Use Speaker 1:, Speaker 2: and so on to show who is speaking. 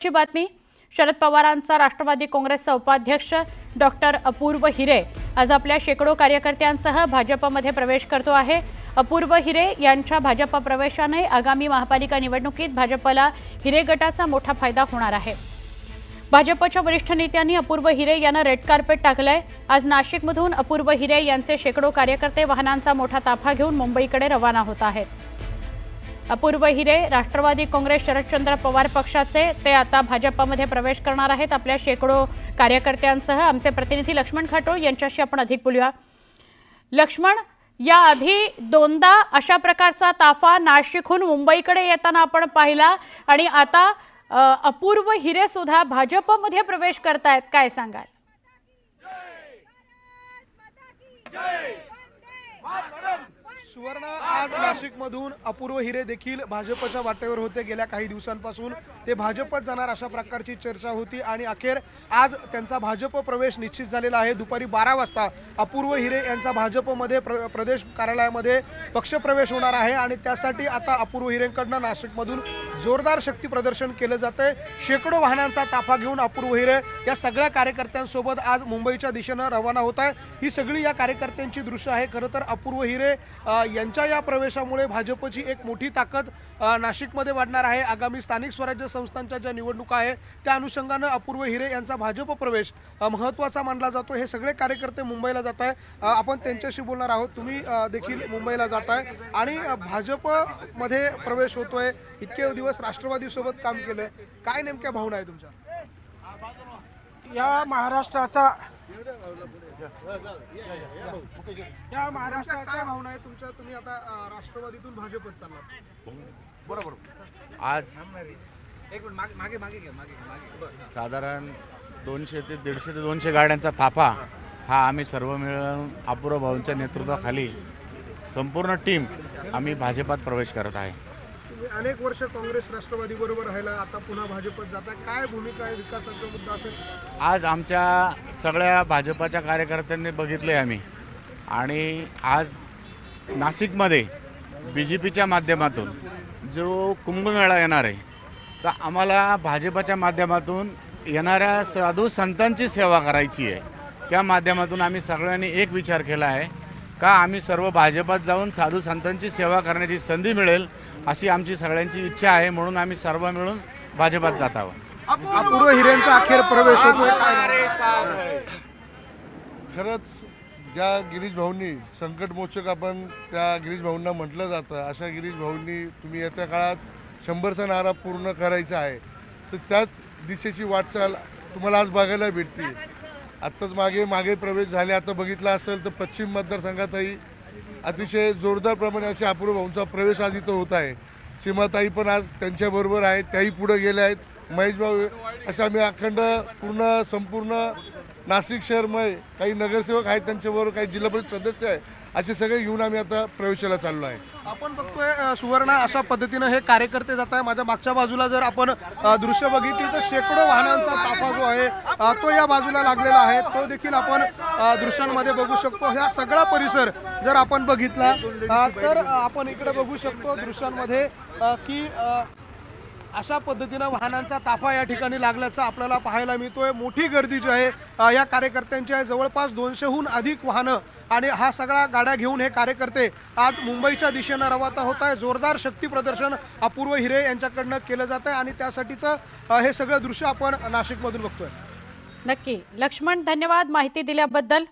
Speaker 1: ची बातमी। शरद पवारांचा राष्ट्रवादी काँग्रेसचा उपाध्यक्ष डॉक्टर अपूर्व हिरे आज आपल्या शेकडो कार्यकर्त्यांसह भाजपमध्ये प्रवेश करतो आहे। अपूर्व हिरे यांच्या भाजप प्रवेशाने आगामी महापालिका निवडणुकीत भाजपला हिरे गटाचा मोठा फायदा होणार आहे। भाजपच्या वरिष्ठ नेत्यांनी अपूर्व हिरे यांना रेड कार्पेट टाकलंय। आज नाशिकमधून अपूर्व हिरे यांचे शेकडो कार्यकर्ते वाहनांचा मोठा ताफा घेऊन मुंबईकडे रवाना होत आहेत। अपूर्व हिरे राष्ट्रवादी काँग्रेस शरदचंद्र पवार पक्षाचे ते आता भाजपमध्ये प्रवेश करणार आहेत आपल्या शेकडो कार्यकर्त्यांसह। आमचे प्रतिनिधी लक्ष्मण खाटोळ यांच्याशी आपण अधिक बोलूया। लक्ष्मण, या आधी दोनदा अशा प्रकारचा ताफा नाशिकहून मुंबईकडे येताना आपण पाहिला आणि आता अपूर्व हिरे सुद्धा भाजपमध्ये प्रवेश करतायत, काय सांगाल?
Speaker 2: सुवर्ण, आज नाशिकमधून अपूर्व हिरे देखील भाजपच्या वाटेवर होते। गेल्या काही दिवसांपासून ते भाजपत जाणार अशा प्रकारची चर्चा होती आणि अखेर आज त्यांचा भाजप प्रवेश निश्चित झालेला आहे। दुपारी 12 वाजता अपूर्व हिरे यांचा भाजपमध्ये प्रदेश कार्यालयामध्ये पक्षप्रवेश होणार आहे आणि त्यासाठी आता अपूर्व हिरेंकडून नाशिकमधून जोरदार शक्ती प्रदर्शन केलं जातंय। शेकडो वाहनांचा ताफा घेऊन अपूर्व हिरे या सगळ्या कार्यकर्त्यांसोबत आज मुंबईच्या दिशेनं रवाना होत आहे। ही सगळी या कार्यकर्त्यांची दृश्य आहे। खरं तर अपूर्व हिरे यांच्या या प्रवेशामुळे भाजपची एक मोठी ताकद नाशिकमध्ये वाढणार आहे। आगामी स्थानिक स्वराज्य संस्थांच्या ज्या निवडणुका आहेत त्या अनुषंगाने अपूर्व हिरे यांचा भाजप प्रवेश महत्त्वाचा मानला जातो। हे सगळे कार्यकर्ते मुंबईला जात आहे, आपण त्यांच्याशी बोलणार आहोत। तुम्ही देखील मुंबईला जाताय आणि भाजपमध्ये प्रवेश होतोय, इतके दिवस राष्ट्रवादीसोबत काम केलंय, काय नेमक्या भावना आहे तुमच्या?
Speaker 3: या महाराष्ट्राचा
Speaker 2: काय भावना आहे तुमच्या? तुम्ही आता राष्ट्रवादीतून भाजपत चाललात, बरोबर?
Speaker 4: आज साधारण 200 ते 150 ते 200 गाड्यांचा थापा हा आम्ही सर्व मिळून अपूर्व भाऊंच्या नेतृत्वाखाली संपूर्ण टीम आम्ही भाजपात प्रवेश करत आहे।
Speaker 2: तुम्ही अनेक वर्ष काँग्रेस राष्ट्रवादी बरोबर राहिला, आता पुन्हा भाजपत जाता, काय भूमिका आहे? विकासाचा मुद्दा असेल?
Speaker 4: आज आमच्या सगळ्या भाजपाच्या कार्यकर्त्यांनी बघितले आम्ही आणि आज नाशिकमध्ये BJPच्या माध्यमातून जो कुंभमेळा येणार आहे तर आम्हाला भाजपाच्या माध्यमातून येणाऱ्या साधू संतांची सेवा करायची आहे। त्या माध्यमातून आम्ही सगळ्यांनी एक विचार केला आहे का आम्ही सर्व भाजपात जाऊन साधू संतांची सेवा करण्याची संधी मिळेल अशी आमची सगळ्यांची इच्छा आहे, म्हणून आम्ही सर्व मिळून भाजपात जात आहोत।
Speaker 2: अपूर्व हिरेंचा अखेर प्रवेश होतोय, काय?
Speaker 5: खरंच ज्या गिरीश भाऊंनी संकटमोचक आपण त्या गिरीश भाऊंना म्हटलं जातं, अशा गिरीश भाऊंनी तुम्ही येत्या काळात 100चा नारा पूर्ण करायचा आहे तर त्याच दिशेची वाटचाल तुम्हाला आज बघायला भेटते। आत्ताच मागे प्रवेश झाले, आता बघितला असेल तर पश्चिम मतदारसंघातही अतिशय जोरदार प्रमाणे असे अपूर्व भाऊंचा प्रवेश आज इथं होत आहे। सीमाताई पण आज त्यांच्याबरोबर आहेत, त्याही पुढे गेल्या आहेत। महेश भाऊ, असं आम्ही अखंड संपूर्ण नाशिक शहरमय काही नगरसेवक आहेत त्यांच्याबरोबर, काही जिल्हा परिषद सदस्य आहे, असे सगळे घेऊन आम्ही आता प्रवेशाला चाललो आहे।
Speaker 2: आपण बघतोय सुवर्ण, अशा पद्धतीनं हे कार्यकर्ते जात आहे। माझ्या मागच्या बाजूला जर आपण दृश्य बघितली तर शेकडो वाहनांचा ताफा जो आहे तो या बाजूला लागलेला आहे, तो देखील आपण दृश्यांमध्ये बघू शकतो। हा सगळा परिसर जर आपण बघितला तर आपण इकडे बघू शकतो दृश्यांमध्ये की अशा पद्धतीनं वाहनांचा ताफा या ठिकाणी लागल्याचं आपल्याला पाहायला मिळतोय। मोठी गर्दी जी आहे या कार्यकर्त्यांची आहे, जवळपास 200हून अधिक वाहनं आणि हा सगळा गाड्या घेऊन हे कार्यकर्ते आज मुंबईच्या दिशेनं रवाना होत आहे। जोरदार शक्ती प्रदर्शन अपूर्व हिरे यांच्याकडनं केलं जात आहे आणि त्यासाठीचं हे सगळं दृश्य आपण नाशिकमधून बघतोय।
Speaker 1: नक्की लक्ष्मण, धन्यवाद माहिती दिल्याबद्दल।